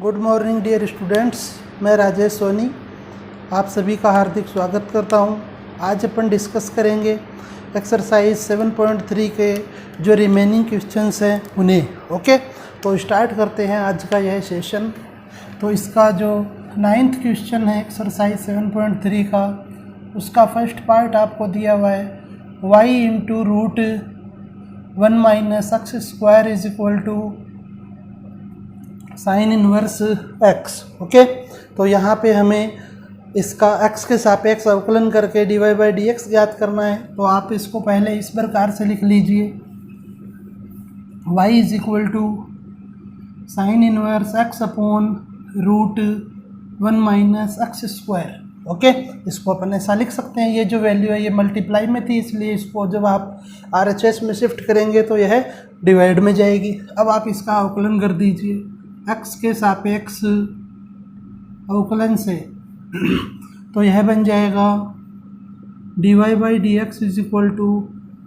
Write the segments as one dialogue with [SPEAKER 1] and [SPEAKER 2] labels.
[SPEAKER 1] Good morning dear students, मैं राजेश सोनी आप सभी का हार्दिक स्वागत करता हूं। आज अपन डिस्कस करेंगे एक्सरसाइज 7.3 के जो रिमेनिंग क्वेश्चंस हैं उन्हें। ओके, तो स्टार्ट करते हैं आज का यह सेशन। तो इसका जो 9th क्वेश्चन है एक्सरसाइज 7.3 का, उसका फर्स्ट पार्ट आपको दिया हुआ है y into root 1 minus x square is equal to sine inverse x। Okay, तो यहाँ पे हमें इसका x के सापेक्ष अवकलन करके dy बाई डी एक्स ज्ञात करना है। तो आप इसको पहले इस प्रकार से लिख लीजिए, y is equal to sine inverse x upon root 1 minus x square. Okay, इसको अपन ऐसा लिख सकते हैं, ये जो वैल्यू है ये मल्टीप्लाई में थी, इसलिए इसको जब आप RHS में शिफ्ट करेंगे तो यह डिवाइड में जाएगी। अब आप इसका अवकलन कर दीजिए x के सापेक्ष अवकलन से, तो यह बन जाएगा dy by D x is equal to,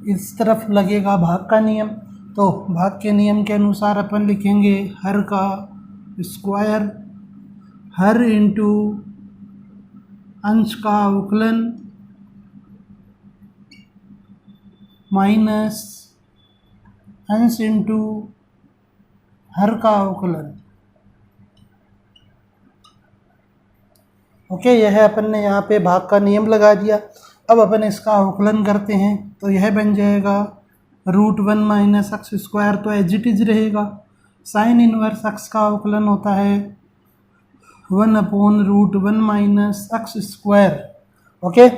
[SPEAKER 1] इस तरफ लगेगा भाग का नियम, तो भाग के नियम के अनुसार अपन लिखेंगे हर का स्क्वायर, हर इंटू अंश का अवकलन माइनस अंश इंटू हर का अवकलन। ओके, यह अपन ने यहाँ पे भाग का नियम लगा दिया। अब अपन इसका अवकलन करते हैं, तो यह बन जाएगा रूट 1 माइनस एक्स स्क्वायर, तो एज इट इज रहेगा। साइन इनवर्स एक्स का अवकलन होता है 1 upon root 1 minus x square. Okay,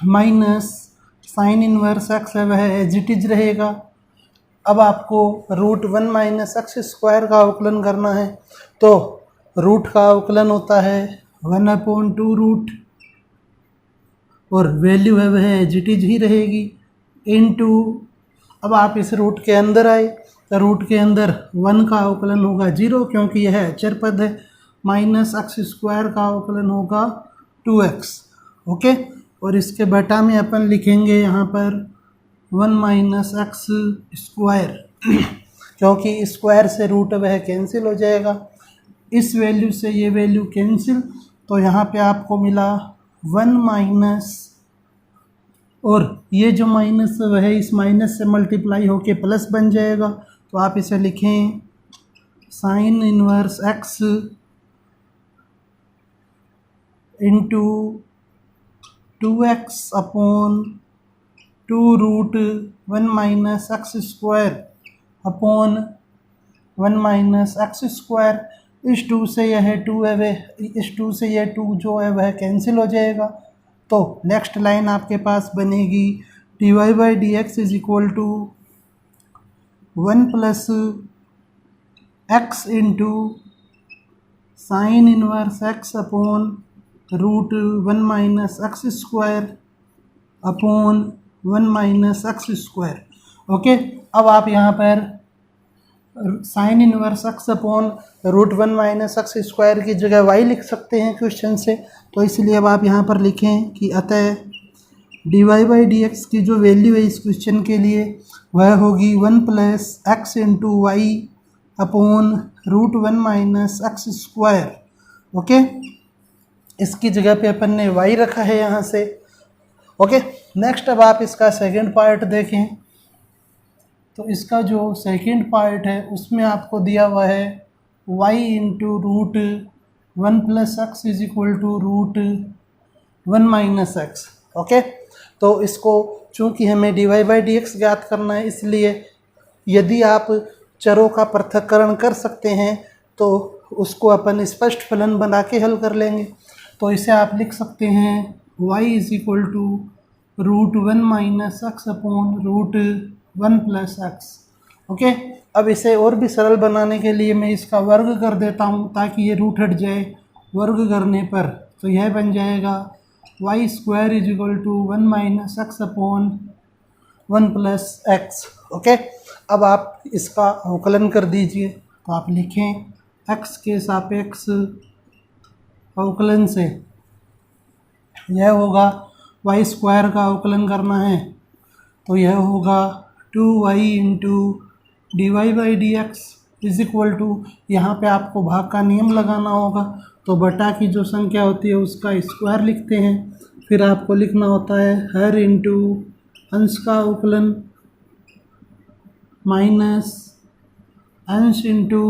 [SPEAKER 1] minus sine inverse x है वह एज इट इज रहेगा। अब आपको रूट 1 माइनस एक्स स्क्वायर का अवकलन करना है, तो रूट का अवकलन होता है 1 अपॉन 2 रूट, और वैल्यू है वह एज इट इज ही रहेगी, इनटू, अब आप इस रूट के अंदर आए तो रूट के अंदर 1 का अवकलन होगा 0 क्योंकि यह अचर पद है, माइनस एक्स स्क्वायर का अवकलन होगा 2x। ओके, और इसके बटा में अपन लिखेंगे यहाँ पर 1 माइनस एक्स स्क्वायर क्योंकि स्क्वायर से रूट वह कैंसिल हो जाएगा, इस वैल्यू से ये वैल्यू कैंसिल, तो यहाँ पे आपको मिला 1 माइनस, और ये जो माइनस वह इस माइनस से मल्टीप्लाई होके प्लस बन जाएगा, तो आप इसे लिखें sine inverse x into 2x upon 2 root 1 minus x square upon 1 minus x square. इस 2 से यह 2 है वह, इस 2 से यह 2 जो है वह कैंसिल हो जाएगा, तो नेक्स्ट लाइन आपके पास बनेगी dy by D x is equal to 1 plus x into sine inverse x upon root 1 minus x square upon 1 minus x square. Okay, अब आप यहाँ पर sine inverse x upon root 1 minus x square की जगह y लिख सकते हैं question से, तो इसलिए अब आप यहाँ पर लिखें कि अतः dy बाई डी एक्स की जो वैल्यू है इस क्वेश्चन के लिए वह होगी 1 plus x into Y upon root 1 minus x square. Okay, इसकी जगह पे अपन ने y रखा है यहाँ से। ओके, नेक्स्ट अब आप इसका सेकंड पार्ट देखें, तो इसका जो सेकंड पार्ट है उसमें आपको दिया हुआ है y into root 1 plus x is equal to root 1 minus x. Okay, तो इसको चूँकि हमें dy बाई डी एक्स ज्ञात करना है, इसलिए यदि आप चरों का पृथक्करण कर सकते हैं तो उसको अपन स्पष्ट फलन बना के हल कर लेंगे। तो इसे आप लिख सकते हैं y is equal to root 1 minus x upon root 1 plus x. Okay, अब इसे और भी सरल बनाने के लिए मैं इसका वर्ग कर देता हूँ ताकि ये रूट हट जाए। वर्ग करने पर तो यह बन जाएगा y square is equal to 1 minus x upon 1 plus x. Okay, अब आप इसका अवकलन कर दीजिए, तो आप लिखें x के सापेक्ष अवकलन से, यह होगा y स्क्वायर का अवकलन करना है, तो यह होगा 2y into dy by D x is equal to, यहाँ पे आपको भाग का नियम लगाना होगा, तो बटा की जो संख्या होती है उसका स्क्वायर लिखते हैं, फिर आपको लिखना होता है हर इंटू अंश का अवकलन माइनस अंश इंटू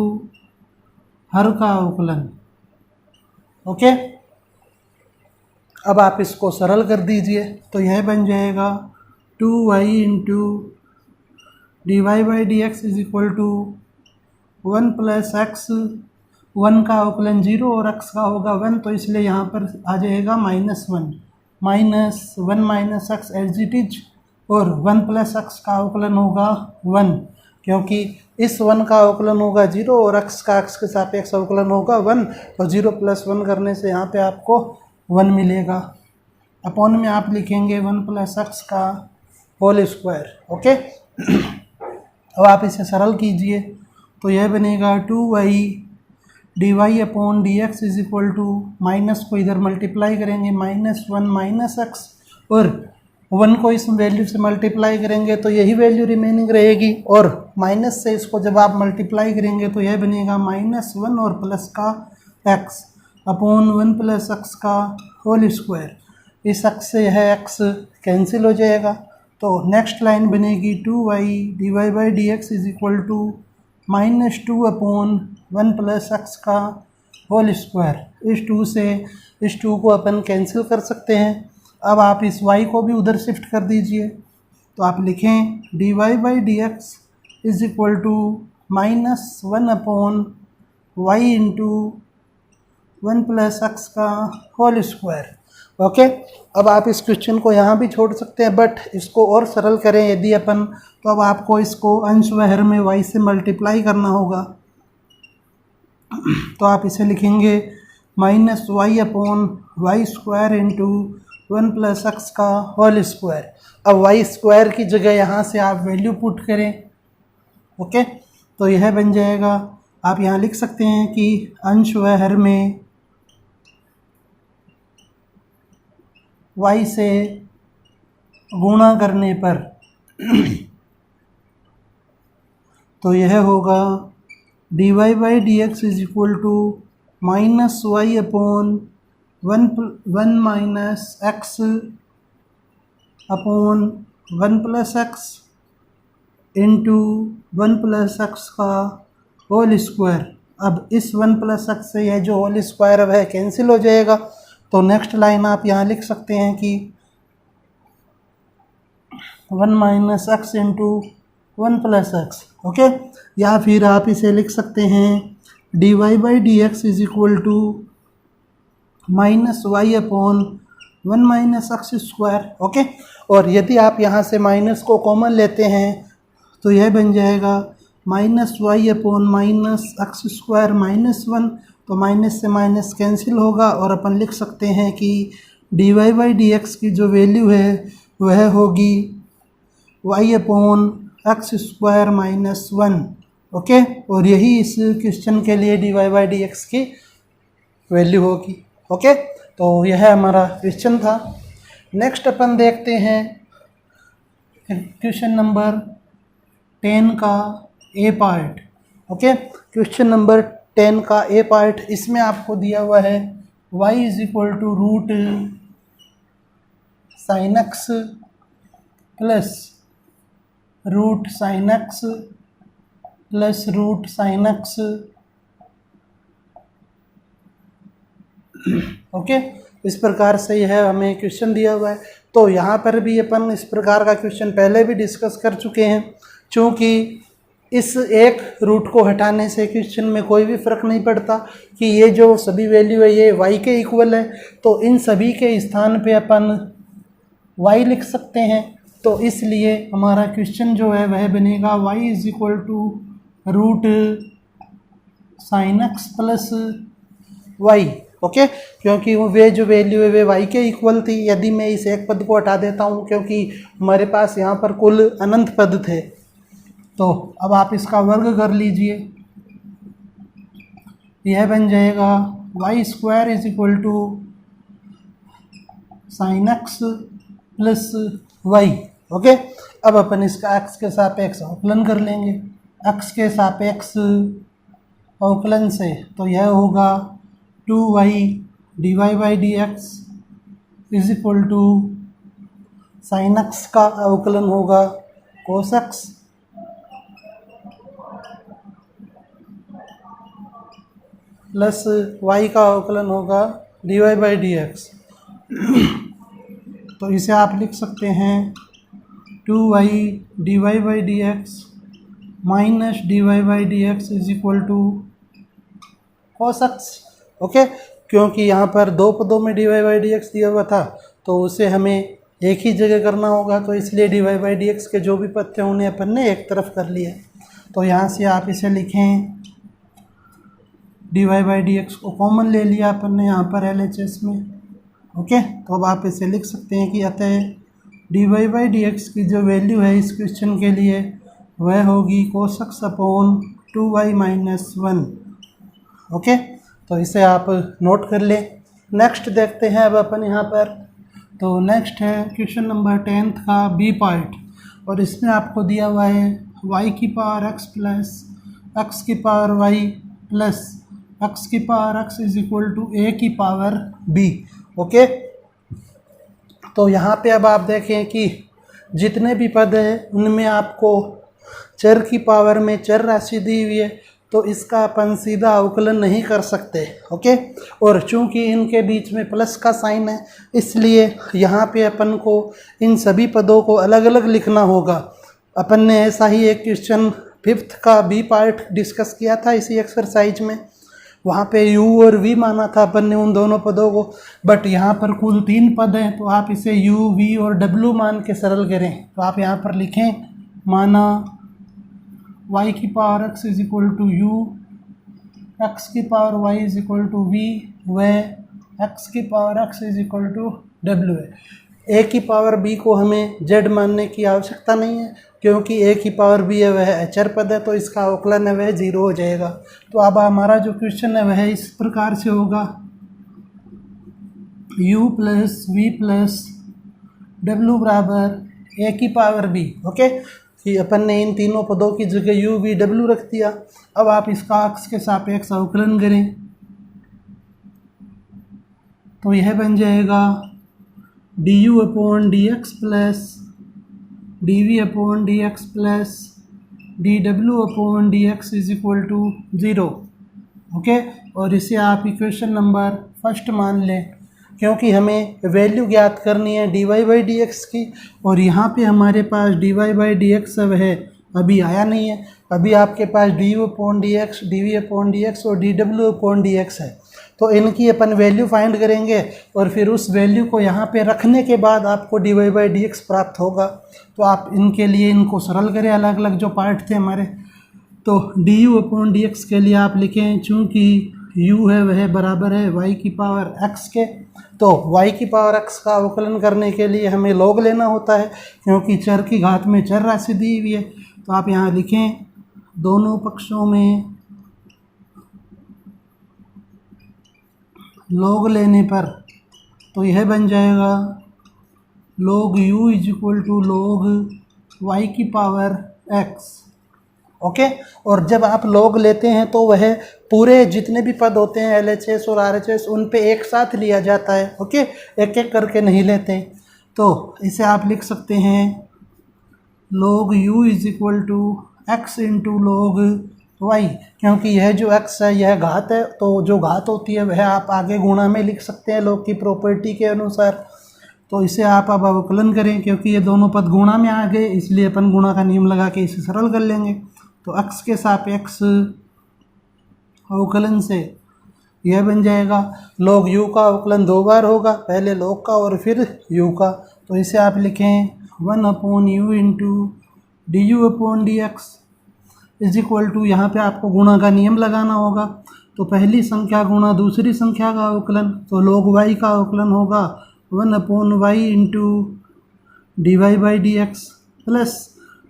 [SPEAKER 1] हर का अवकलन। ओके, अब आप इसको सरल कर दीजिए, तो यह बन जाएगा 2y into D Y by D x is equal to 1 plus x, 1 का अवकलन 0 और x का होगा 1, तो इसलिए यहाँ पर आ जाएगा -1, -1 minus x as it is, और 1 प्लस एक्स का अवकलन होगा 1, क्योंकि इस 1 का अवकलन होगा 0 और x का x के सापेक्ष अवकलन होगा 1, तो 0 प्लस 1 करने से यहाँ पे आपको 1 मिलेगा। अपॉन में आप लिखेंगे 1 प्लस एक्स का होल स्क्वायर। ओके, अब आप इसे सरल कीजिए, तो यह बनेगा 2y d y upon D x is equal to, minus को इधर मल्टीप्लाई करेंगे -1 माइनस एक्स, और 1 को इस वैल्यू से मल्टीप्लाई करेंगे तो यही वैल्यू रिमेनिंग रहेगी, और माइनस से इसको जब आप मल्टीप्लाई करेंगे तो यह बनेगा -1 और प्लस का x अपॉन 1 प्लस एक्स का होल स्क्वायर। इस x से यह x कैंसिल हो जाएगा, तो नेक्स्ट लाइन बनेगी 2y d Y by D x is equal to -2 upon 1 plus x का होल स्क्वायर। इस 2 से इस 2 को अपन कैंसिल कर सकते हैं। अब आप इस y को भी उधर शिफ्ट कर दीजिए, तो आप लिखें d Y by D x is equal to -1 upon y into 1 plus x का होल स्क्वायर। ओके, अब आप इस क्वेश्चन को यहाँ भी छोड़ सकते हैं, बट इसको और सरल करें यदि अपन, तो अब आपको इसको अंश व हर में y से मल्टीप्लाई करना होगा, तो आप इसे लिखेंगे -y upon y square into 1 plus x का होल स्क्वायर। अब y स्क्वायर की जगह यहाँ से आप वैल्यू पुट करें। ओके, तो यह बन जाएगा, आप यहाँ लिख सकते हैं कि अंश व हर में y से गुणा करने पर तो यह होगा d Y by D x is equal to -y upon 1 minus x upon 1 plus x into 1 plus x का होल स्क्वायर। अब इस 1 प्लस एक्स से यह जो होल स्क्वायर अब है कैंसिल हो जाएगा, तो नेक्स्ट लाइन आप यहाँ लिख सकते हैं कि 1 minus x into 1 plus x. Okay, या फिर आप इसे लिख सकते हैं d Y by D x is equal to -y upon 1 minus x square. Okay, और यदि आप यहाँ से माइनस को कॉमन लेते हैं तो यह बन जाएगा -y upon minus x square -1, तो माइनस से माइनस कैंसिल होगा, और अपन लिख सकते हैं कि d Y by D x की जो वैल्यू है वह होगी y upon x square -1। Okay, और यही इस क्वेश्चन के लिए d Y by D x की वैल्यू होगी। ओके, तो यह हमारा क्वेश्चन था। नेक्स्ट अपन देखते हैं क्वेश्चन नंबर 10 का ए पार्ट। ओके, क्वेश्चन नंबर 10 का ए पार्ट, इसमें आपको दिया हुआ है y is equal to root sine x plus root sine x plus root sine x. Okay, इस प्रकार से यह हमें क्वेश्चन दिया हुआ है। तो यहाँ पर भी अपन इस प्रकार का क्वेश्चन पहले भी डिस्कस कर चुके हैं। चूँकि इस एक रूट को हटाने से क्वेश्चन में कोई भी फ़र्क नहीं पड़ता कि ये जो सभी वैल्यू है ये y के इक्वल है, तो इन सभी के स्थान पे अपन y लिख सकते हैं। तो इसलिए हमारा क्वेश्चन जो है वह बनेगा y is equal to root sine x plus y. Okay, क्योंकि वे जो वैल्यू है वे y के इक्वल थी। यदि मैं इस एक पद को हटा देता हूँ, क्योंकि हमारे पास यहाँ पर कुल अनंत पद थे, तो अब आप इसका वर्ग कर लीजिए, यह बन जाएगा y square is equal to sine x plus y. Okay, अब अपन इसका x के सापेक्ष अवकलन कर लेंगे। x के सापेक्ष अवकलन से, तो यह होगा 2y dy by D x is equal to sine x का अवकलन होगा कोस x प्लस y का अवकलन होगा dy बाई डी एक्स। तो इसे आप लिख सकते हैं 2y dy by D x minus dy by D x is equal to cos x। Okay, क्योंकि यहाँ पर दो पदों में dy बाई डी एक्स दिया हुआ था तो उसे हमें एक ही जगह करना होगा, तो इसलिए dy बाई डी एक्स के जो भी पद थे उन्हें अपन ने एक तरफ कर लिया। तो यहाँ से आप इसे लिखें dy बाई डी एक्स को कॉमन ले लिया अपन ने यहाँ पर LHS में। ओके, तो अब आप इसे लिख सकते हैं कि अतः dy बाई डी एक्स की जो वैल्यू है इस क्वेश्चन के लिए वह होगी cos x upon 2y minus 1। Okay, तो इसे आप नोट कर लें। नेक्स्ट देखते हैं अब अपन यहाँ पर। तो नेक्स्ट है क्वेश्चन नंबर 10 का बी पार्ट, और इसमें आपको दिया हुआ है y की पावर x प्लस x की पावर y प्लस x की power x is equal to a की पावर b। ओके, तो यहाँ पे अब आप देखें कि जितने भी पद हैं उनमें आपको चर की पावर में चर राशि दी हुई है, तो इसका अपन सीधा अवकलन नहीं कर सकते। ओके, और चूंकि इनके बीच में प्लस का साइन है इसलिए यहाँ पे अपन को इन सभी पदों को अलग अलग लिखना होगा। अपन ने ऐसा ही एक क्वेश्चन 5th का बी पार्ट डिस्कस किया था इसी एक्सरसाइज में, वहाँ पे u और v माना था अपन ने उन दोनों पदों को, बट यहाँ पर कुल 3 पद हैं तो आप इसे u, v और w मान के सरल करें। तो आप यहाँ पर लिखें माना y की power x is equal to u, x की power y is equal to v व x की power x is equal to w है। a की पावर b को हमें z मानने की आवश्यकता नहीं है क्योंकि a की पावर b है वह अचर पद है, तो इसका अवकलन है वह 0 हो जाएगा। तो अब हमारा जो क्वेश्चन है वह इस प्रकार से होगा u प्लस वी प्लस डब्ल्यू बराबर a की पावर b। ओके, कि अपन ने इन तीनों पदों की जगह u, v, w रख दिया। अब आप इसका x के सापेक्ष अवकलन करें तो यह बन जाएगा du upon D x plus dv upon D x plus dw upon D x is equal to 0। Okay, और इसे आप इक्वेशन नंबर 1 मान लें क्योंकि हमें वैल्यू ज्ञात करनी है dy बाई डी एक्स की, और यहाँ पे हमारे पास dy बाई डी एक्स अब है अभी आया नहीं है। अभी आपके पास du upon D x, dv upon D x और dw अपॉन डी एक्स है, तो इनकी अपन वैल्यू फाइंड करेंगे और फिर उस वैल्यू को यहाँ पे रखने के बाद आपको dy बाई डी एक्स प्राप्त होगा। तो आप इनके लिए इनको सरल करें, अलग अलग जो पार्ट थे हमारे। तो du अपॉन डी एक्स के लिए आप लिखें चूँकि u है वह बराबर है y की पावर x के, तो y की पावर x का अवकलन करने के लिए हमें log लेना होता है क्योंकि चर की घात में चर राशि दी हुई है। तो आप यहाँ लिखें दोनों पक्षों में log लेने पर, तो यह बन जाएगा log u is equal to log y की पावर x। ओके, और जब आप log लेते हैं तो वह पूरे जितने भी पद होते हैं LHS और RHS उन पे एक साथ लिया जाता है। ओके, एक एक करके नहीं लेते। तो इसे आप लिख सकते हैं log u is equal to x into log y, क्योंकि यह जो x है यह घात है, तो जो घात होती है वह आप आगे गुणा में लिख सकते हैं log की प्रॉपर्टी के अनुसार। तो इसे आप अब अवकलन करें क्योंकि ये दोनों पद गुणा में आ गए इसलिए अपन गुणा का नियम लगा के इसे सरल कर लेंगे। तो x के सापेक्ष अवकलन से यह बन जाएगा log u का अवकलन 2 बार होगा, पहले log का और फिर u का। तो इसे आप लिखें 1 upon u into d you upon D x is equal to, यहाँ पर आपको गुणा का नियम लगाना होगा। तो पहली संख्या गुणा दूसरी संख्या का अवकलन, तो log y का अवकलन होगा 1 upon y into D Y by D x plus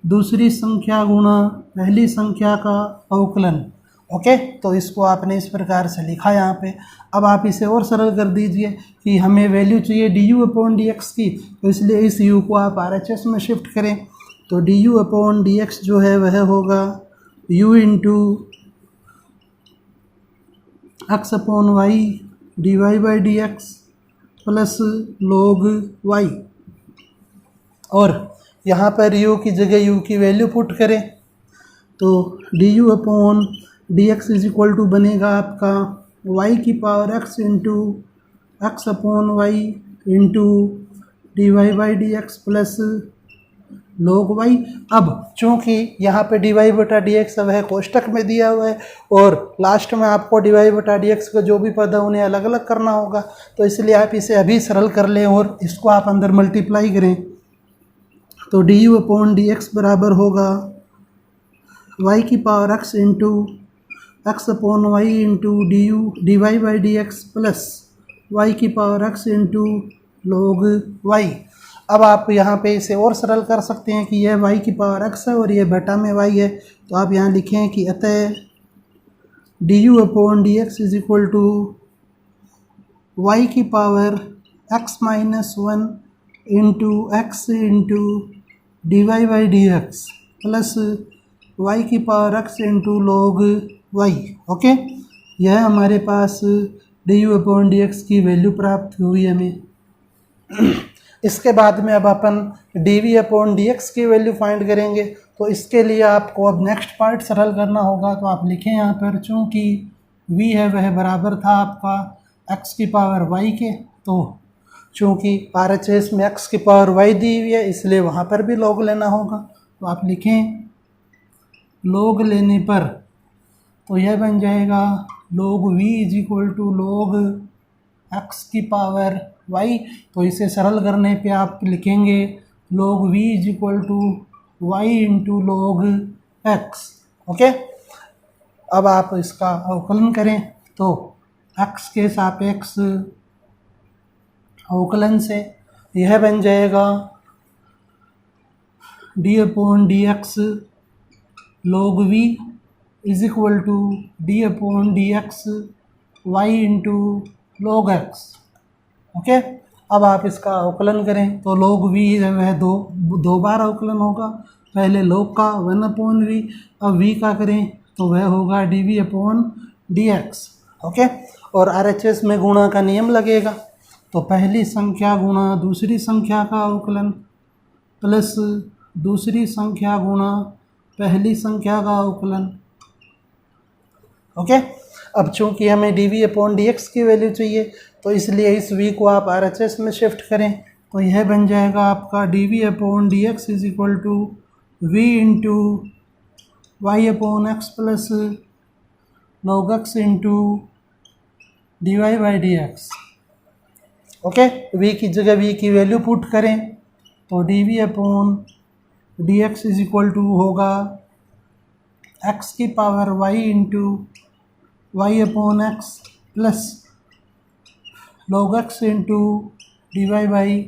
[SPEAKER 1] दूसरी संख्या गुणा पहली संख्या का अवकलन। ओके, तो इसको आपने इस प्रकार से लिखा यहाँ पे। अब आप इसे और सरल कर दीजिए कि हमें वैल्यू चाहिए D you upon D x की, तो इसलिए इस u को आप RHS में शिफ्ट करें। तो d you upon D x जो है वह होगा u into x upon y d Y by D x plus log y। और यहाँ पर u की जगह u की वैल्यू पुट करें तो d you upon D x is equal to बनेगा आपका y की power x into x upon y into D Y by D x plus log y। अब चूंकि यहाँ पे dy बटा डी एक्स अब है कोष्टक में दिया हुआ है और लास्ट में आपको dy बटा डी एक्स का जो भी पद है उन्हें अलग अलग करना होगा, तो इसलिए आप इसे अभी सरल कर लें और इसको आप अंदर मल्टीप्लाई करें तो d you upon D x बराबर होगा y की power x into x upon y into d u d Y by D x plus y की power x into log y। अब आप यहाँ पे इसे और सरल कर सकते हैं कि यह y की पावर x है और यह बटा में y है, तो आप यहाँ लिखें कि अतः D you upon D x is equal to Y की power x minus one into X into D Y by D x plus y की power x into log y। Okay, यह हमारे पास D you upon D x की value प्राप्त हुई हमें। इसके बाद में अब अपन D we upon D x की वैल्यू फाइंड करेंगे, तो इसके लिए आपको अब नेक्स्ट पार्ट सरल करना होगा। तो आप लिखें यहाँ पर चूँकि v है वह बराबर था आपका x की पावर y के, तो चूँकि RHS में x की पावर y दी हुई है इसलिए वहाँ पर भी log लेना होगा। तो आप लिखें log लेने पर तो यह बन जाएगा log v is equal to log x की पावर y। तो इसे सरल करने पे आप लिखेंगे log v is equal to y into log x। Okay, अब आप इसका अवकलन करें तो x के सापेक्ष अवकलन से यह बन जाएगा d upon D x log v is equal to d upon D x y into log x। Okay, अब आप इसका अवकलन करें तो log v वह दो बार अवकलन होगा, पहले log का 1 अपॉन v, अब v का करें तो वह होगा d we upon D x. Okay, और RHS में गुणा का नियम लगेगा, तो पहली संख्या गुणा दूसरी संख्या का अवकलन प्लस दूसरी संख्या गुणा पहली संख्या का अवकलन। ओके, अब चूंकि हमें d we upon D x की वैल्यू चाहिए तो इसलिए इस v को आप RHS में शिफ्ट करें तो यह बन जाएगा आपका d we upon D x is equal to v into Y upon x plus log x into D Y by D x. Okay, v की जगह v की वैल्यू पुट करें तो d we upon D x is equal to होगा x की power y into Y upon x plus log x into D Y by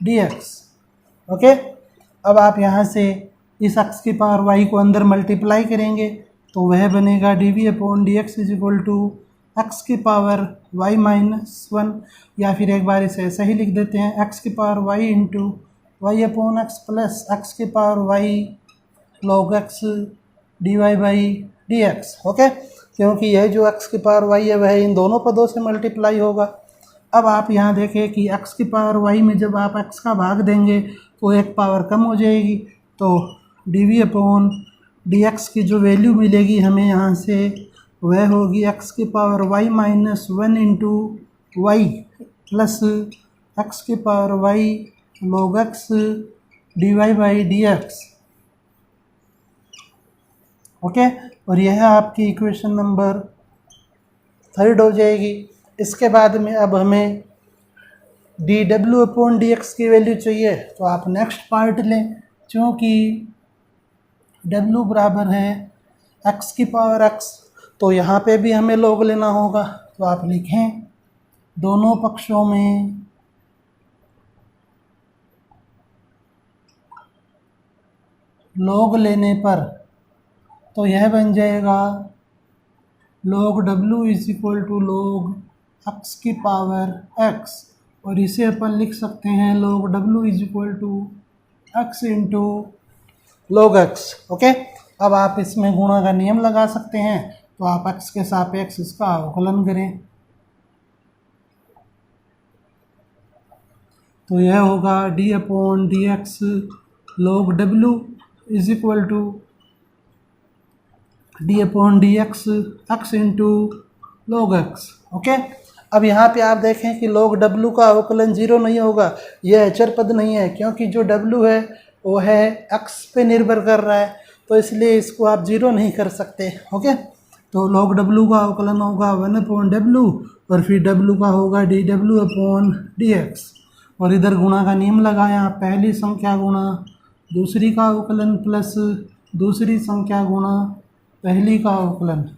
[SPEAKER 1] D x. Okay, अब आप यहाँ से इस x की पावर y को अंदर मल्टीप्लाई करेंगे तो वह बनेगा d we upon D x is equal to x की पावर y माइनस वन, या फिर एक बार इसे ऐसा ही लिख देते हैं x की power y into Y upon x plus X की power y log x D Y by D x. Okay, क्योंकि यह जो x की पावर y है वह इन दोनों पदों से मल्टीप्लाई होगा। अब आप यहाँ देखें कि x की पावर y में जब आप x का भाग देंगे तो एक पावर कम हो जाएगी, तो d we upon D x की जो वैल्यू मिलेगी हमें यहाँ से वह होगी x की power y minus one into Y plus X की power y log x D Y by D x. Okay, और यह आपकी इक्वेशन नंबर 3 हो जाएगी। इसके बाद में अब हमें D W upon D x की वैल्यू चाहिए, तो आप नेक्स्ट पार्ट लें क्योंकि w बराबर है x की पावर x, तो यहाँ पे भी हमें log लेना होगा। तो आप लिखें दोनों पक्षों में log लेने पर तो यह बन जाएगा log w is equal to log x की पावर x, और इसे अपन लिख सकते हैं log w is equal to x into log x। Okay, अब आप इसमें गुणा का नियम लगा सकते हैं, तो आप x के सापेक्ष इसका अवकलन करें, तो यह होगा d/dx log w is equal to d/dx x into log x। Okay, अब यहाँ पे आप देखें कि log w का अवकलन 0 नहीं होगा, यह अचर पद नहीं है, क्योंकि जो w है वो है x पे निर्भर कर रहा है, तो इसलिए इसको आप 0 नहीं कर सकते। ओके, तो log w का अवकलन होगा 1/w और फिर w का होगा dw/dx, और इधर गुणा का नियम लगाया, पहली संख्या गुणा दूसरी का अवकलन प्लस दूसरी संख्या गुणा पहली का अवकलन।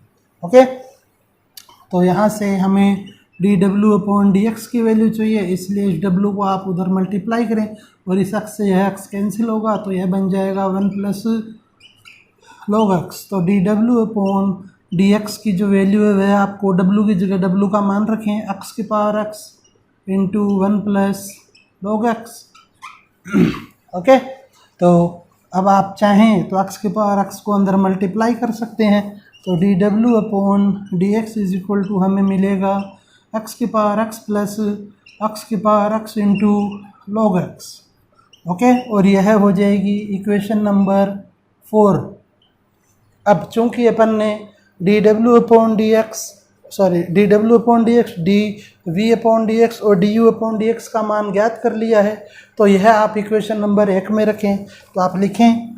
[SPEAKER 1] ओके, तो यहाँ से हमें dw/dx की वैल्यू चाहिए, इसलिए इस w को आप उधर मल्टीप्लाई करें और इस x से यह x कैंसिल होगा, तो यह बन जाएगा 1 प्लस log x। तो dw/dx की जो वैल्यू है वह आपको w की जगह w का मान रखें x की power x into 1 plus log x। Okay, तो अब आप चाहें तो x की पावर x को अंदर मल्टीप्लाई कर सकते हैं, तो dw/dx इज इक्वल टू हमें मिलेगा x की पावर x प्लस x की power x into log x। Okay, और यह हो जाएगी इक्वेशन नंबर 4। अब चूंकि अपन ने dw/dx dv/dx और du/dx का मान ज्ञात कर लिया है, तो यह आप इक्वेशन नंबर 1 में रखें। तो आप लिखें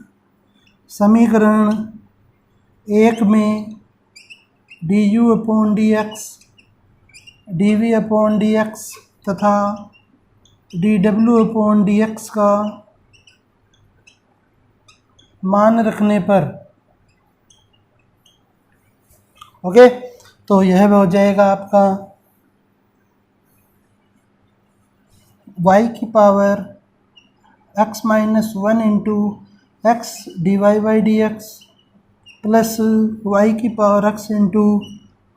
[SPEAKER 1] समीकरण 1 में du/dx dv/dx तथा dw/dx का मान रखने पर, ओके, तो यह हो जाएगा आपका y की power x minus 1 into x dy/dx plus y की power x into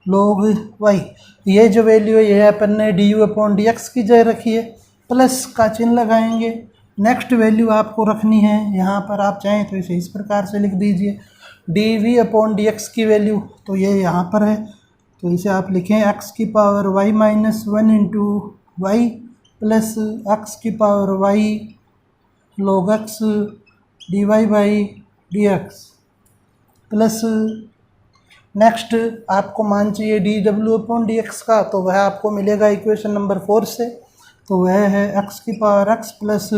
[SPEAKER 1] log y। ये जो वैल्यू है यह अपन ने du/dx की जगह रखी है, प्लस का चिन्ह लगाएंगे। नेक्स्ट वैल्यू आपको रखनी है, यहाँ पर आप चाहें तो इसे इस प्रकार से लिख दीजिए dv/dx की वैल्यू, तो ये यहाँ पर है, तो इसे आप लिखें x की power y minus 1 into Y plus x की power y log x dy/dx plus next आपको मान चाहिए dw/dx का, तो वह आपको मिलेगा इक्वेशन नंबर 4 से, तो वह है x की पावर x प्लस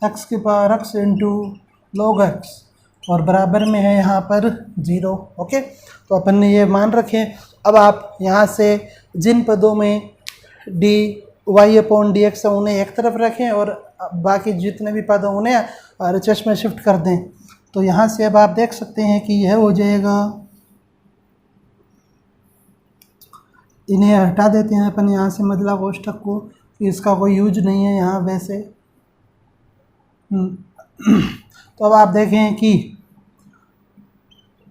[SPEAKER 1] x की power x into log x, और बराबर में है यहाँ पर 0। ओके, तो अपन ने ये मान रखे। अब आप यहाँ से जिन पदों में dy/dx है उन्हें एक तरफ रखें और बाकी जितने भी पद उन्हें RHS में शिफ्ट कर दें। तो यहाँ से अब आप देख सकते हैं कि यह हो जाएगा, इन्हें हटा देते हैं अपन यहाँ से मध्य कोष्ठक को, कि इसका कोई यूज नहीं है यहाँ वैसे। तो अब आप देखें कि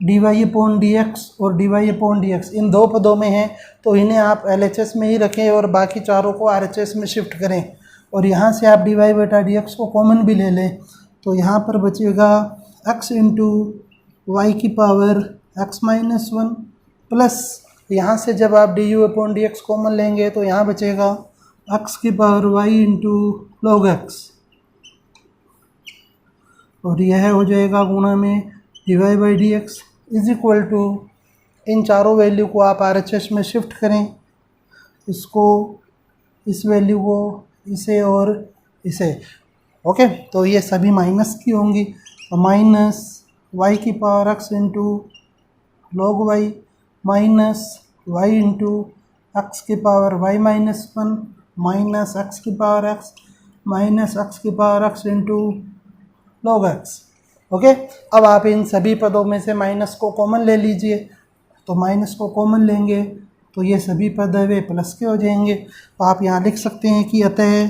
[SPEAKER 1] dy/dx और dy/dx इन दो पदों में हैं, तो इन्हें आप LHS में ही रखें और बाकी चारों को RHS में शिफ्ट करें, और यहाँ से आप dy/dx को कॉमन भी ले लें, तो यहाँ पर बचेगा x इंटू वाई की पावर x माइनस 1 प्लस यहाँ से जब आप du/dx कॉमन लेंगे तो यहाँ बचेगा x की power y into log x, और यह हो जाएगा गुणा में dy/dx इज इक्वल टू, इन चारों वैल्यू को आप RHS में शिफ्ट करें, इसको, इस वैल्यू को, इसे और इसे। ओके, तो ये सभी माइनस की होंगी, तो माइनस y की power x into log y minus y into X की power y minus 1 minus x की पावर x माइनस x की power x into log x। Okay, अब आप इन सभी पदों में से माइनस को कॉमन ले लीजिए, तो माइनस को कॉमन लेंगे तो ये सभी पद है वे प्लस के हो जाएंगे। तो आप यहाँ लिख सकते हैं कि अतः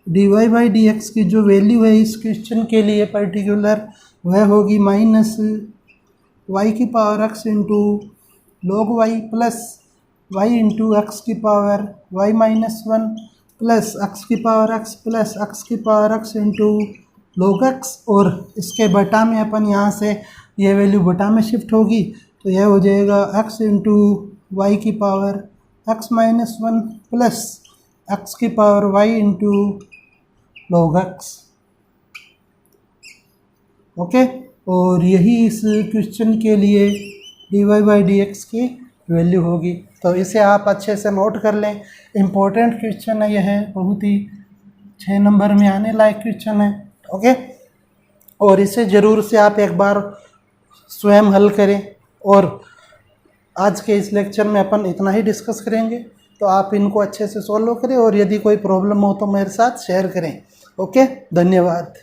[SPEAKER 1] dy/dx की जो वैल्यू है इस क्वेश्चन के लिए पर्टिकुलर, वह होगी माइनस y की power x into log y plus y into X की power y minus 1 plus x की पावर x प्लस x की power x into log x, और इसके बटा में अपन यहाँ से ये वैल्यू बटा में शिफ्ट होगी, तो यह हो जाएगा x इंटू वाई की power x minus 1 plus x की power y into log x। Okay, और यही इस क्वेश्चन के लिए dy बाई डी एक्स की वैल्यू होगी। तो इसे आप अच्छे से नोट कर लें, इम्पोर्टेंट क्वेश्चन है यह, बहुत ही 6 नंबर में आने लायक क्वेश्चन है। ओके, और इसे ज़रूर से आप एक बार स्वयं हल करें। और आज के इस लेक्चर में अपन इतना ही डिस्कस करेंगे, तो आप इनको अच्छे से सॉल्व करें, और यदि कोई प्रॉब्लम हो तो मेरे साथ शेयर करें। ओके, धन्यवाद।